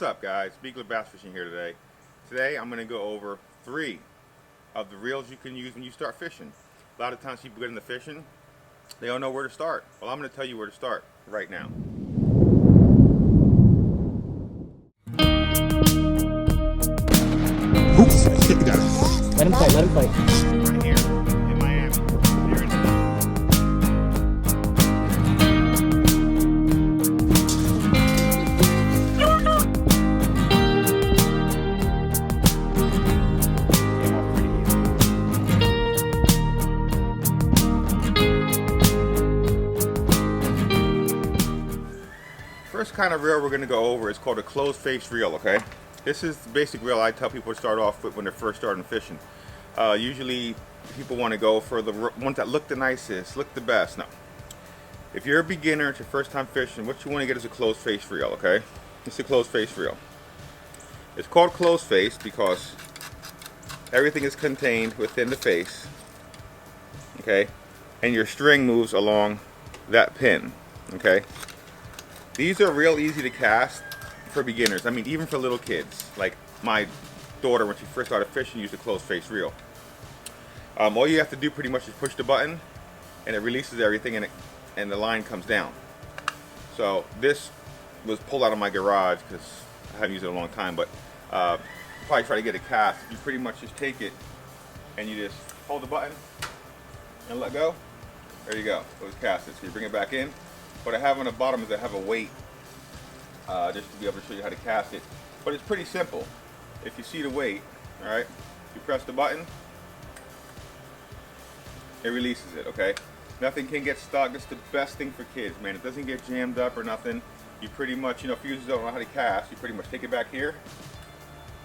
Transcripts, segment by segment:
What's up, guys? Beagler Bass Fishing here today. Today I'm going to go over 3 of the reels you can use when you start fishing. A lot of times people get into fishing, they don't know where to start. Well, I'm going to tell you where to start right now. Oops, let him fight, let him fight. Right here in Miami. Here in First kind of reel we're going to go over is called a closed face reel, okay? This is the basic reel I tell people to start off with when they're first starting fishing. Usually people want to go for the ones that look the nicest, look the best. No. If you're a beginner, it's your first time fishing, what you want to get is a closed face reel, okay? It's a closed face reel. It's called closed face because everything is contained within the face, okay? And your string moves along that pin, okay? These are real easy to cast for beginners. I mean, even for little kids. Like my daughter, when she first started fishing, used a closed face reel. All you have to do pretty much is push the button, and it releases everything, and the line comes down. So this was pulled out of my garage because I haven't used it in a long time. But probably try to get a cast. You pretty much just take it, and you just hold the button and let go. There you go. It was casted. So you bring it back in. What I have on the bottom is I have a weight just to be able to show you how to cast it. But it's pretty simple. If you see the weight, all right, you press the button, it releases it, okay? Nothing can get stuck. It's the best thing for kids, man. It doesn't get jammed up or nothing. You pretty much, if you don't know how to cast, you pretty much take it back here,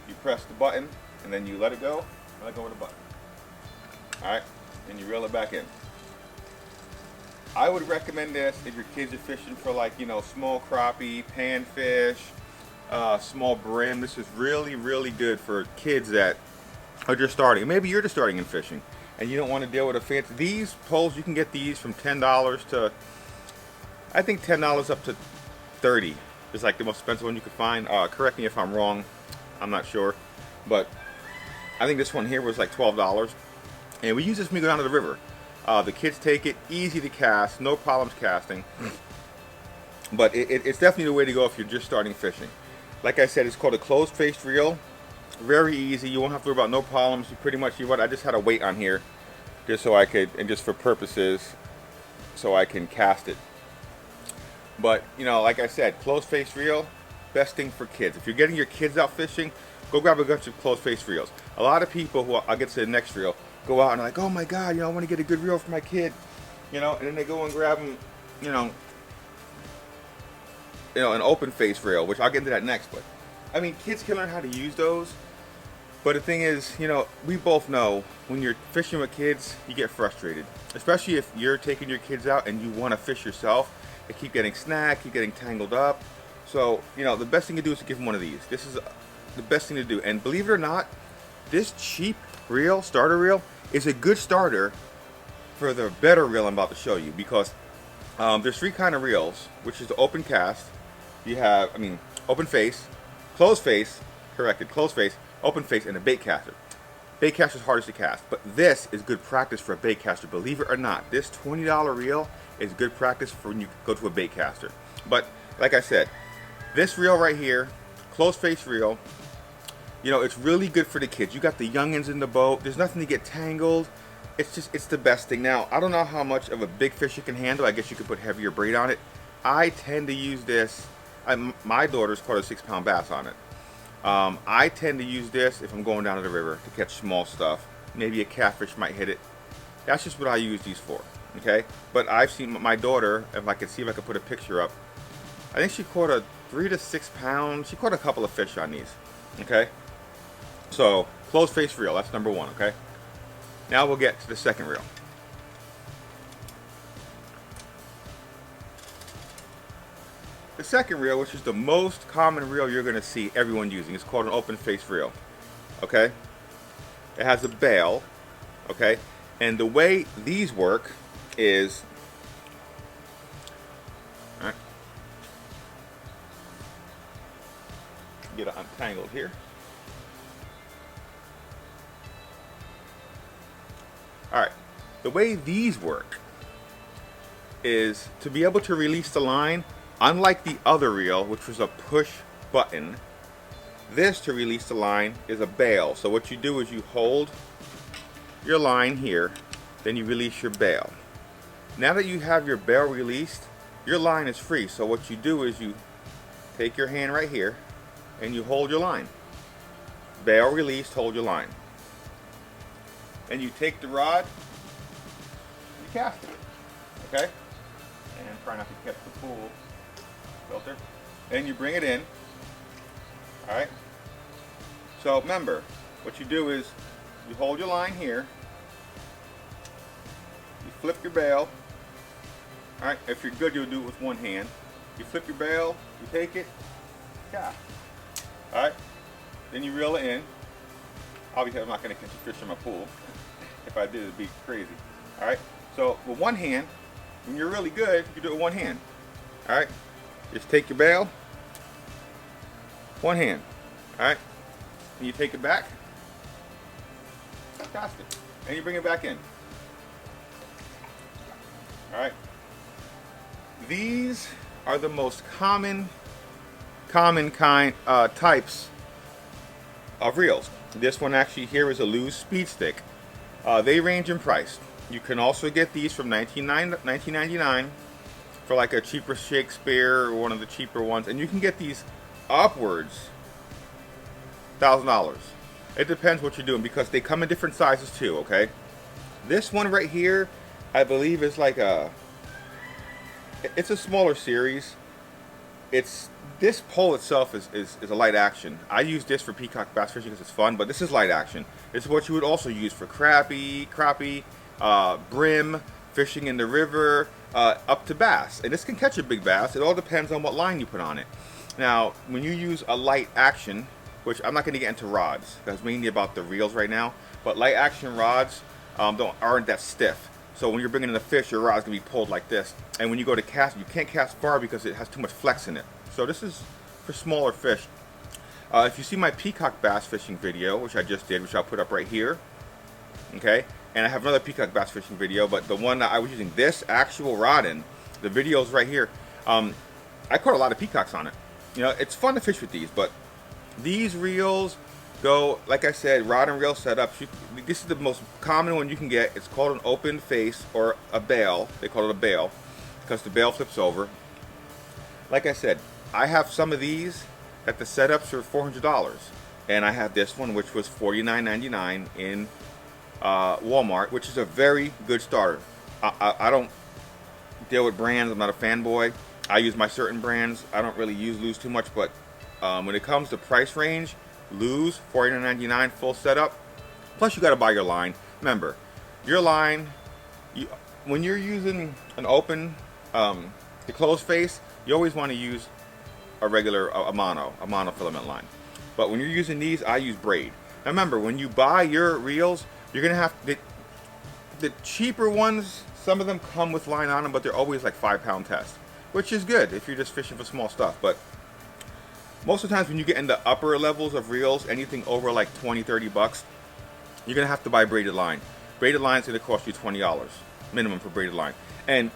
you press the button, and then you let it go, and let go of the button. All right, and you reel it back in. I would recommend this if your kids are fishing for small crappie, panfish, small brim. This is really, really good for kids that are just starting. Maybe you're just starting in fishing and you don't want to deal with a fancy. These poles, you can get these from $10 to, I think $10 up to $30 is like the most expensive one you could find. Correct me if I'm wrong, I'm not sure. But I think this one here was like $12. And we use this when we go down to the river. The kids take it, easy to cast, no problems casting. But it's definitely the way to go if you're just starting fishing. Like I said, it's called a closed face reel. Very easy, you won't have to worry about no problems. You pretty much, I just had a weight on here just so I could, and just for purposes, so I can cast it. But, like I said, closed face reel, best thing for kids. If you're getting your kids out fishing, go grab a bunch of closed face reels. A lot of people, who I'll get to the next reel, go out and like, oh my God, I want to get a good reel for my kid, and then they go and grab them, an open face reel, which I'll get into that next. But I mean, kids can learn how to use those. But the thing is, we both know when you're fishing with kids, you get frustrated, especially if you're taking your kids out and you want to fish yourself. They keep getting snagged, keep getting tangled up. So the best thing to do is to give them one of these. This is the best thing to do. And believe it or not, this cheap reel, starter reel, is a good starter for the better reel I'm about to show you, because there's 3 kind of reels, which is the open cast. You have, open face, closed face, closed face, open face, and a bait caster. Bait caster is hardest to cast, but this is good practice for a bait caster. Believe it or not, this $20 reel is good practice for when you go to a bait caster. But like I said, this reel right here, closed face reel, it's really good for the kids. You got the youngins in the boat. There's nothing to get tangled. It's the best thing. Now, I don't know how much of a big fish you can handle. I guess you could put heavier braid on it. I tend to use this. My daughter's caught a 6-pound bass on it. I tend to use this if I'm going down to the river to catch small stuff. Maybe a catfish might hit it. That's just what I use these for, okay? But I've seen my daughter, if I could see if I could put a picture up, I think she caught a 3 to 6 pound. She caught a couple of fish on these, okay? So, closed face reel, that's number 1, okay? Now we'll get to the second reel. The second reel, which is the most common reel you're going to see everyone using, is called an open face reel, okay? It has a bail, okay? And the way these work is, all right, Get it untangled here. All right, the way these work is to be able to release the line, unlike the other reel, which was a push button, this to release the line is a bail. So what you do is you hold your line here, then you release your bail. Now that you have your bail released, your line is free. So what you do is you take your hand right here and you hold your line. Bail released, hold your line. And you take the rod, you cast it, okay? And try not to catch the pool filter. And you bring it in, all right? So remember, what you do is you hold your line here, you flip your bail, all right? If you're good, you'll do it with one hand. You flip your bail, you take it, cast. All right, then you reel it in. Obviously, I'm not going to catch a fish in my pool. If I did, it'd be crazy. All right, so with one hand, when you're really good, you do it with one hand. All right, just take your bail, one hand. All right, and you take it back, cast it, and you bring it back in. All right, these are the most common types of reels. This one actually here is a LEWS speed stick. They range in price. You can also get these from $19.99 for like a cheaper Shakespeare or one of the cheaper ones, and you can get these upwards $1,000. It depends what you're doing because they come in different sizes too. Okay, this one right here, I believe is like it's a smaller series. This pole itself is a light action. I use this for peacock bass fishing because it's fun, but this is light action. It's what you would also use for crappie, brim, fishing in the river, up to bass. And this can catch a big bass. It all depends on what line you put on it. Now, when you use a light action, which I'm not going to get into rods, that's mainly about the reels right now, but light action rods aren't that stiff. So when you're bringing in a fish, your rod's going to be pulled like this. And when you go to cast, you can't cast far because it has too much flex in it. So this is for smaller fish. If you see my peacock bass fishing video, which I just did, which I'll put up right here, okay? And I have another peacock bass fishing video, but the one that I was using this actual rod in, the video's right here. I caught a lot of peacocks on it. You know, it's fun to fish with these, but these reels go, like I said, rod and reel setup. This is the most common one you can get. It's called an open face or a bail. They call it a bail because the bail flips over. Like I said, I have some of these that the setups are $400, and I have this one which was $49.99 in Walmart, which is a very good starter. I don't deal with brands. I'm not a fanboy. I use my certain brands. I don't really use LEWS too much, but when it comes to price range, LEWS $49.99 full setup. Plus you got to buy your line. Remember, your line, when you're using an open, the closed face, you always want to use a regular a monofilament line. But when you're using these, I use braid. Now remember, when you buy your reels, you're gonna have the cheaper ones. Some of them come with line on them, but they're always like 5-pound test, which is good if you're just fishing for small stuff. But most of the times when you get into upper levels of reels, anything over like 20-30 bucks, you're gonna have to buy braided line. Braided line is gonna cost you $20 minimum for braided line, and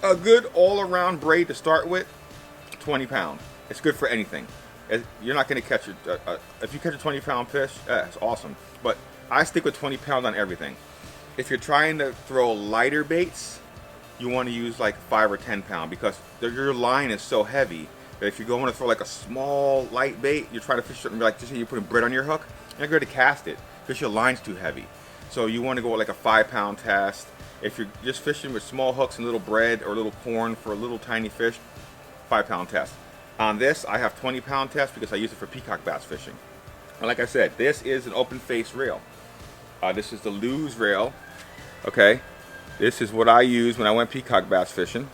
a good all-around braid to start with, 20 pound. It's good for anything. You're not gonna catch if you catch a 20-pound fish, it's awesome. But I stick with 20 pound on everything. If you're trying to throw lighter baits, you want to use like 5 or 10 pound because your line is so heavy that if you're going to throw like a small light bait, you're trying to fish something like just say you're putting bread on your hook, you're not going to cast it because your line's too heavy. So you want to go with like a 5-pound test. If you're just fishing with small hooks and little bread or little corn for a little tiny fish, 5-pound test. On this, I have 20-pound test because I use it for peacock bass fishing. And like I said, this is an open face reel. This is the LEWS reel. Okay, this is what I use when I went peacock bass fishing.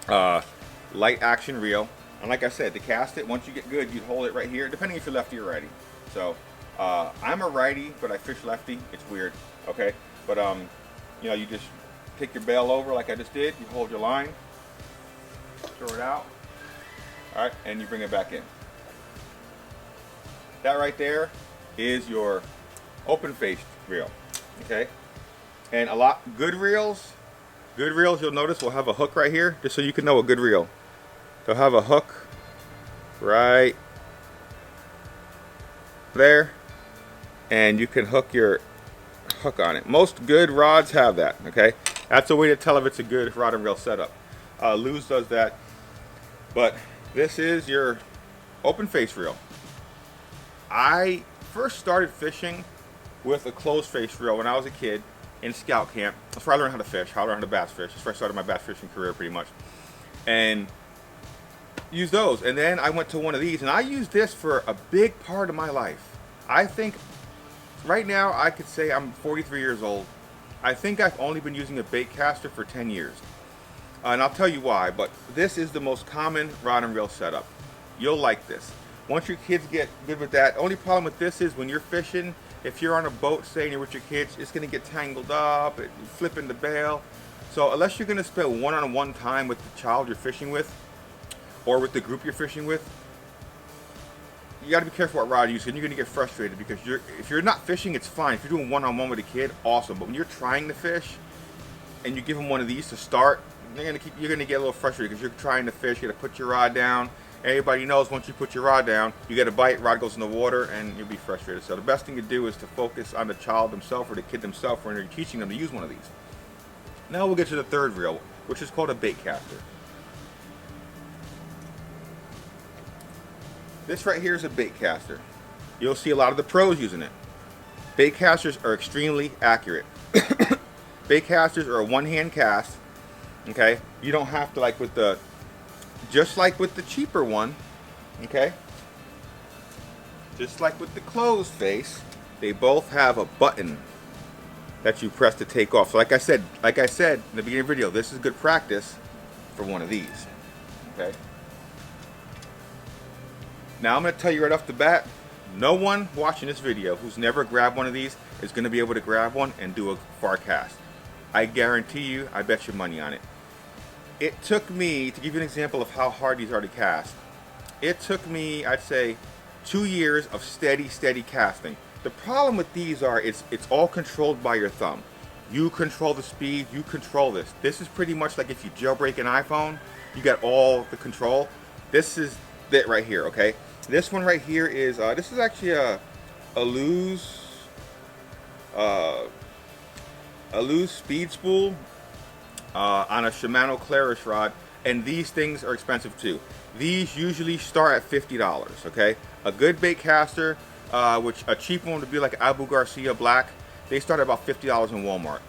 Light action reel. And like I said, to cast it, once you get good, you'd hold it right here, depending if you're lefty or righty. So I'm a righty, but I fish lefty. It's weird. Okay, but you know, you just take your bail over like I just did. You hold your line, throw it out. All right, and you bring it back in. That right there is your open face reel, okay? And good reels, you'll notice will have a hook right here, just so you can know a good reel. They'll have a hook right there, and you can hook your hook on it. Most good rods have that, okay? That's a way to tell if it's a good rod and reel setup. LEWS does that, but this is your open face reel. I first started fishing with a closed face reel when I was a kid in scout camp. That's where I learned how to fish, how I learned how to bass fish. That's where I started my bass fishing career pretty much. And use those. And then I went to one of these, and I used this for a big part of my life. I think right now I could say I'm 43 years old. I think I've only been using a bait caster for 10 years. And I'll tell you why, but this is the most common rod and reel setup. You'll like this. Once your kids get good with that, only problem with this is when you're fishing, if you're on a boat, say, and you're with your kids, it's going to get tangled up, flipping the bail. So unless you're going to spend one-on-one time with the child you're fishing with, or with the group you're fishing with, you got to be careful what rod you use, and you're going to get frustrated because if you're not fishing, it's fine. If you're doing one-on-one with a kid, awesome. But when you're trying to fish, and you give them one of these to start, you're going to get a little frustrated because you're trying to fish. You got to put your rod down. Everybody knows once you put your rod down, you get a bite, rod goes in the water, and you'll be frustrated. So the best thing to do is to focus on the child themselves or the kid themselves when you're teaching them to use one of these. Now we'll get to the third reel, which is called a bait caster. This right here is a bait caster. You'll see a lot of the pros using it. Bait casters are extremely accurate. Bait casters are a one-hand cast. Okay, you don't have to, like with the, just like with the cheaper one, okay, just like with the closed face, they both have a button that you press to take off. So like I said in the beginning of the video, this is good practice for one of these. Okay, now I'm going to tell you right off the bat, no one watching this video who's never grabbed one of these is going to be able to grab one and do a far cast. I guarantee you, I bet you money on it. It took me, to give you an example of how hard these are to cast, it took me, I'd say, 2 years of steady casting. The problem with these are, it's all controlled by your thumb. You control the speed, you control this. This is pretty much like if you jailbreak an iPhone, you got all the control. This is it right here, okay? This one right here is, this is actually a LEWS speed spool. On a Shimano Claris rod, and these things are expensive too. These usually start at $50, okay? A good bait caster, which a cheap one would be like Abu Garcia Black, they start at about $50 in Walmart.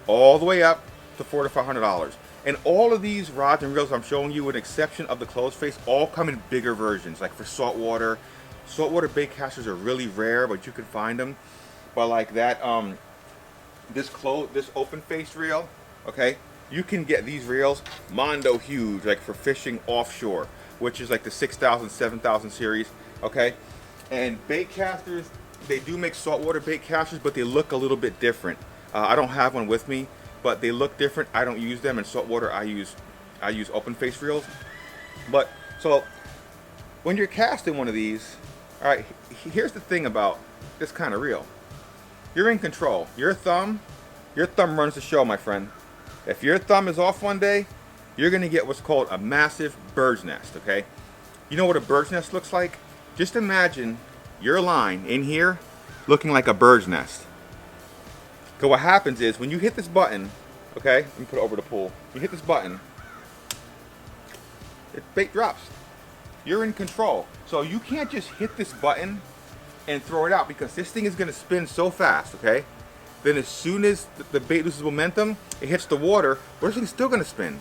All the way up to $400 to $500. And all of these rods and reels I'm showing you, with an exception of the closed face, all come in bigger versions, like for saltwater. Saltwater bait casters are really rare, but you can find them. But like that, this open face reel, okay? You can get these reels Mondo huge, like for fishing offshore, which is like the 6,000, 7,000 series, okay? And bait casters, they do make saltwater bait casters, but they look a little bit different. I don't have one with me, but they look different. I don't use them in saltwater. I use open face reels. But so when you're casting one of these, all right, here's the thing about this kind of reel. You're in control. Your thumb runs the show, my friend. If your thumb is off one day, you're going to get what's called a massive bird's nest, okay? You know what a bird's nest looks like? Just imagine your line in here looking like a bird's nest. So what happens is when you hit this button, okay? Let me put it over the pool. You hit this button, the bait drops. You're in control. So you can't just hit this button and throw it out because this thing is going to spin so fast, okay? Then as soon as the bait loses momentum, it hits the water, but it's still going to spin.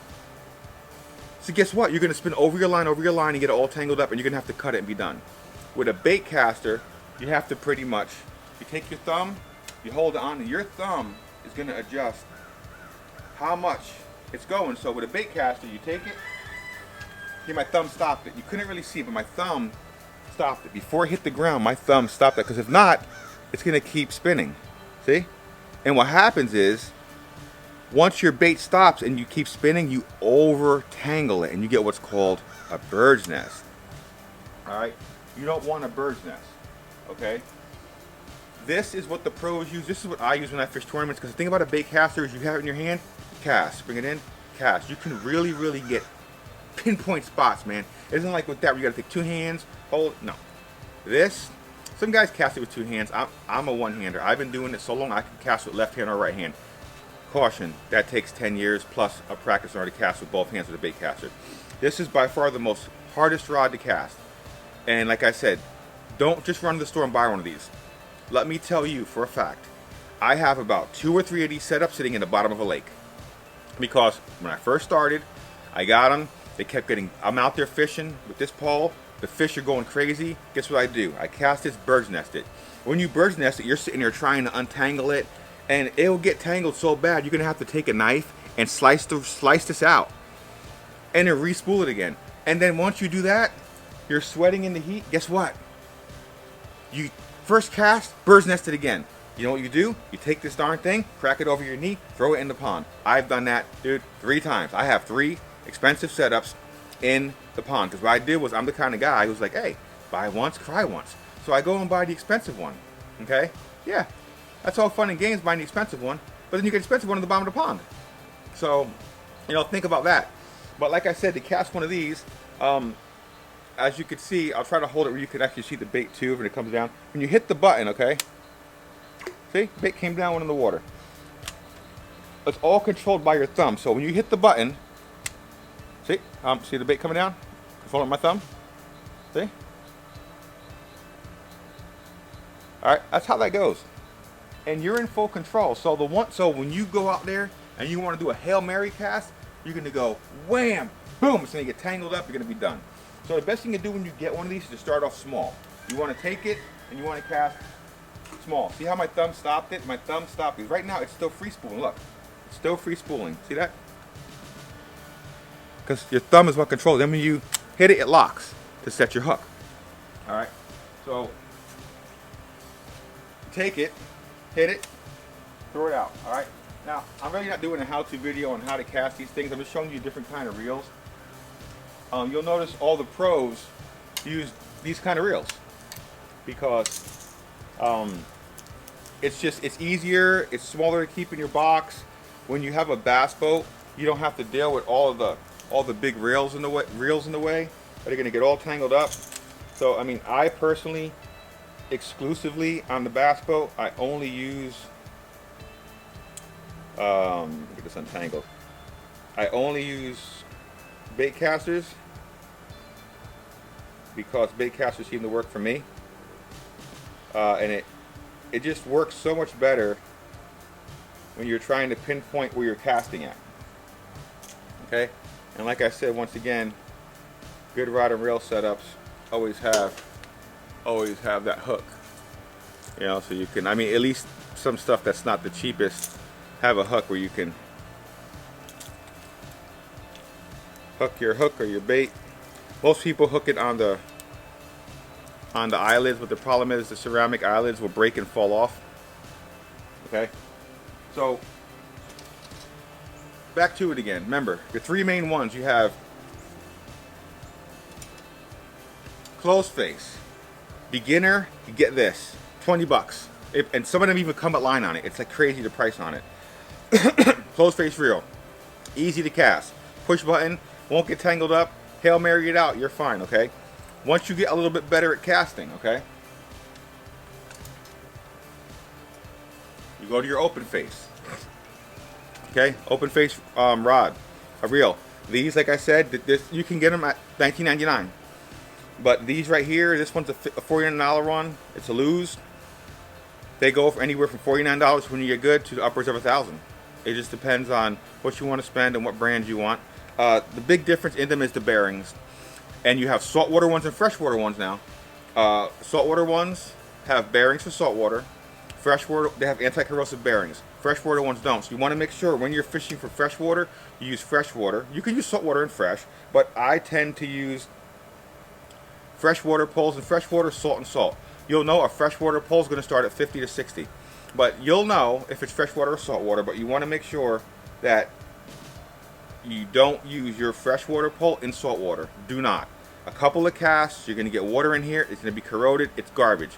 So guess what? You're going to spin over your line, and get it all tangled up, and you're going to have to cut it and be done. With a bait caster, you have to pretty much, you take your thumb, you hold it on, and your thumb is going to adjust how much it's going. So with a bait caster, you take it, here my thumb stopped it. You couldn't really see it, but my thumb stopped it. Before it hit the ground, my thumb stopped it, because if not, it's going to keep spinning. See? And what happens is, once your bait stops and you keep spinning, you over-tangle it, and you get what's called a bird's nest. All right? You don't want a bird's nest. Okay. This is what the pros use. This is what I use when I fish tournaments. Because the thing about a bait caster is you have it in your hand, cast, bring it in, cast. You can really, really get pinpoint spots, man. It isn't like with that where you got to take 2 hands, hold. No. This, some guys cast it with 2 hands. I'm a one-hander. I've been doing it so long I can cast with left hand or right hand. Caution, that takes 10 years plus a practice in order to cast with both hands with a bait caster. This is by far the most hardest rod to cast. And like I said, don't just run to the store and buy one of these. Let me tell you for a fact, I have about 2 or 3 of these set up sitting in the bottom of a lake. Because when I first started, I got them. They kept getting, I'm out there fishing with this pole. The fish are going crazy. Guess what I do? I cast this, bird's nest it. When you bird's nest it, you're sitting there trying to untangle it, and it'll get tangled so bad you're gonna have to take a knife and slice this out, and then re-spool it again. And then once you do that, you're sweating in the heat. Guess what? You first cast, bird's nest it again. You know what you do? You take this darn thing, crack it over your knee, throw it in the pond. I've done that, dude, 3 times. I have 3 expensive setups in the pond. Because what I did was, I'm the kind of guy who's like, hey, buy once, cry once. So I go and buy the expensive one. Okay? Yeah. That's all fun and games buying the expensive one. But then you get the expensive one in the bottom of the pond. So, you know, think about that. But like I said, to cast one of these, as you can see, I'll try to hold it where you can actually see the bait too when it comes down. When you hit the button, okay? See? Bait came down, went in the water. It's all controlled by your thumb. So when you hit the button, see? See the bait coming down? Controlling my thumb? See? Alright, that's how that goes. And you're in full control. So when you go out there and you want to do a Hail Mary cast, you're gonna go wham, boom, it's gonna get tangled up, you're gonna be done. So the best thing to do when you get one of these is to start off small. You want to take it and you want to cast small. See how my thumb stopped it? My thumb stopped because right now it's still free spooling. Look, it's still free spooling. See that? Because your thumb is what controls it. Then when you hit it, it locks to set your hook. All right. So take it, hit it, throw it out. All right. Now I'm really not doing a how-to video on how to cast these things. I'm just showing you different kind of reels. You'll notice all the pros use these kind of reels because it's easier, it's smaller to keep in your box. When you have a bass boat, you don't have to deal with all the big reels in the way that are going to get all tangled up. So I mean, I personally, exclusively on the bass boat, I only use get this untangled. I only use bait casters because bait casters seem to work for me, and it just works so much better when you're trying to pinpoint where you're casting at. Okay, and like I said, once again, good rod and reel setups always have that hook, you know, so you can, I mean, at least some stuff that's not the cheapest have a hook where you can hook or your bait. Most people hook it on the eyelids, but the problem is the ceramic eyelids will break and fall off. Okay, so back to it again. Remember, your 3 main ones. You have closed face, beginner. You get this, $20, and some of them even come at line on it. It's like crazy the price on it. Closed face reel, easy to cast. Push button, won't get tangled up. Hail Mary it out, you're fine. Okay. Once you get a little bit better at casting, okay, you go to your open face. Okay, open face rod, a reel. These, like I said, this you can get them at $19.99. But these right here, this one's a $49 one. It's a LEWS. They go for anywhere from $49 when you get good to upwards of $1,000. It just depends on what you want to spend and what brands you want. The big difference in them is the bearings. And you have saltwater ones and freshwater ones now. Saltwater ones have bearings for saltwater. Freshwater, they have anti-corrosive bearings. Freshwater ones don't. So you want to make sure when you're fishing for freshwater, you use freshwater. You can use saltwater and fresh, but I tend to use freshwater poles and freshwater, salt and salt. You'll know a freshwater pole is going to start at 50 to 60. But you'll know if it's freshwater or saltwater, but you want to make sure that you don't use your freshwater pole in saltwater. Do not. A couple of casts, you're going to get water in here. It's going to be corroded. It's garbage.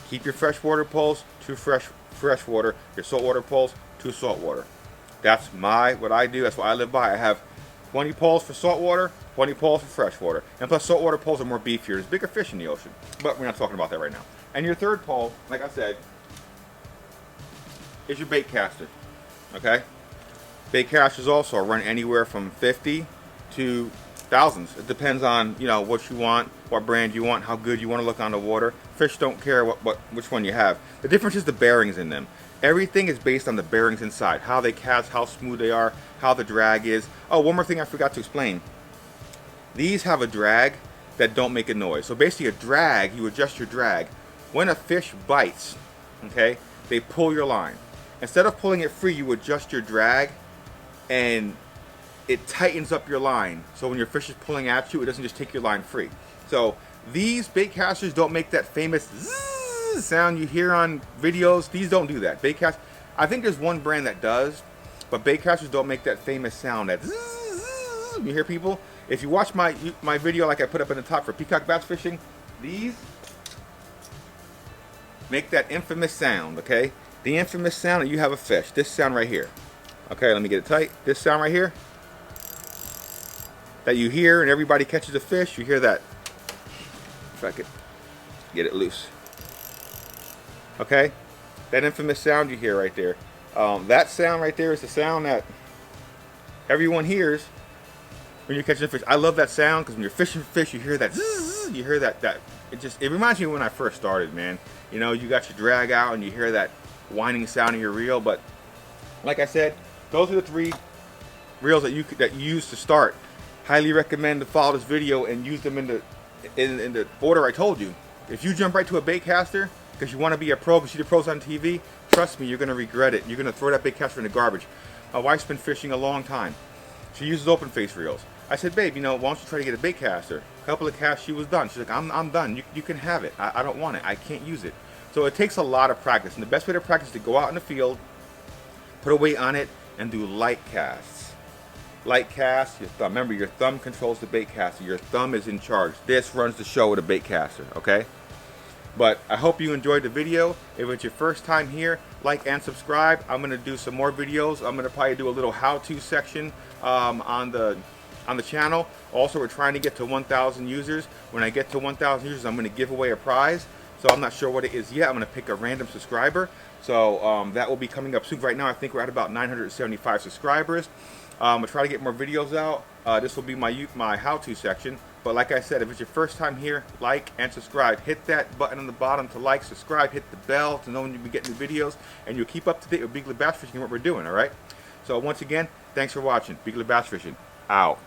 Keep your freshwater poles to freshwater, your saltwater poles to saltwater. That's what I do. That's what I live by. I have 20 poles for saltwater, 20 poles for freshwater. And plus saltwater poles are more beefier. There's bigger fish in the ocean. But we're not talking about that right now. And your third pole, like I said, is your bait caster. Okay? Bait casters also run anywhere from 50 to thousands. It depends on, you know, what you want, what brand you want, how good you want to look on the water. Fish don't care which one you have. The difference is the bearings in them. Everything is based on the bearings inside, how they cast, how smooth they are, how the drag is. Oh, one more thing I forgot to explain. These have a drag that don't make a noise. So basically a drag, you adjust your drag. When a fish bites, okay, they pull your line. Instead of pulling it free, you adjust your drag and it tightens up your line. So when your fish is pulling at you, it doesn't just take your line free. So these bait casters don't make that famous zzz sound you hear on videos. These don't do that. Bait cast, I think there's one brand that does, but bait casters don't make that famous sound that zzz. You hear people? If you watch my video like I put up in the top for peacock bass fishing, these make that infamous sound, okay? The infamous sound that you have a fish. This sound right here. Okay, let me get it tight. This sound right here that you hear and everybody catches a fish, you hear that. If I could get it loose. Okay? That infamous sound you hear right there. That sound right there is the sound that everyone hears when you're catching a fish. I love that sound because when you're fishing fish, you hear that zzz, you hear that it reminds me of when I first started, man. You know, you got your drag out and you hear that whining sound of your reel. But like I said, those are the 3 reels that you use to start. Highly recommend to follow this video and use them in the order I told you. If you jump right to a bait caster because you want to be a pro, because you see the pros on TV, trust me, you're going to regret it. You're going to throw that bait caster in the garbage. My wife's been fishing a long time. She uses open face reels. I said, babe, you know, why don't you try to get a bait caster? A couple of casts, she was done. She's like, I'm done. You can have it. I don't want it. I can't use it. So it takes a lot of practice. And the best way to practice is to go out in the field, put a weight on it, and do light casts. Light casts, your thumb. Remember, your thumb controls the bait caster. Your thumb is in charge. This runs the show with a bait caster, okay? But I hope you enjoyed the video. If it's your first time here, like and subscribe. I'm going to do some more videos. I'm going to probably do a little how-to section on the channel. Also, we're trying to get to 1,000 users. When I get to 1,000 users, I'm going to give away a prize. So I'm not sure what it is yet. I'm going to pick a random subscriber. So that will be coming up soon. Right now, I think we're at about 975 subscribers. We'll try to get more videos out. This will be my how-to section. But like I said, if it's your first time here, like and subscribe. Hit that button on the bottom to like, subscribe, hit the bell to know when you be getting new videos, and you'll keep up to date with Beagley Bass Fishing and what we're doing, all right? So once again, thanks for watching. Beagley Bass Fishing, out.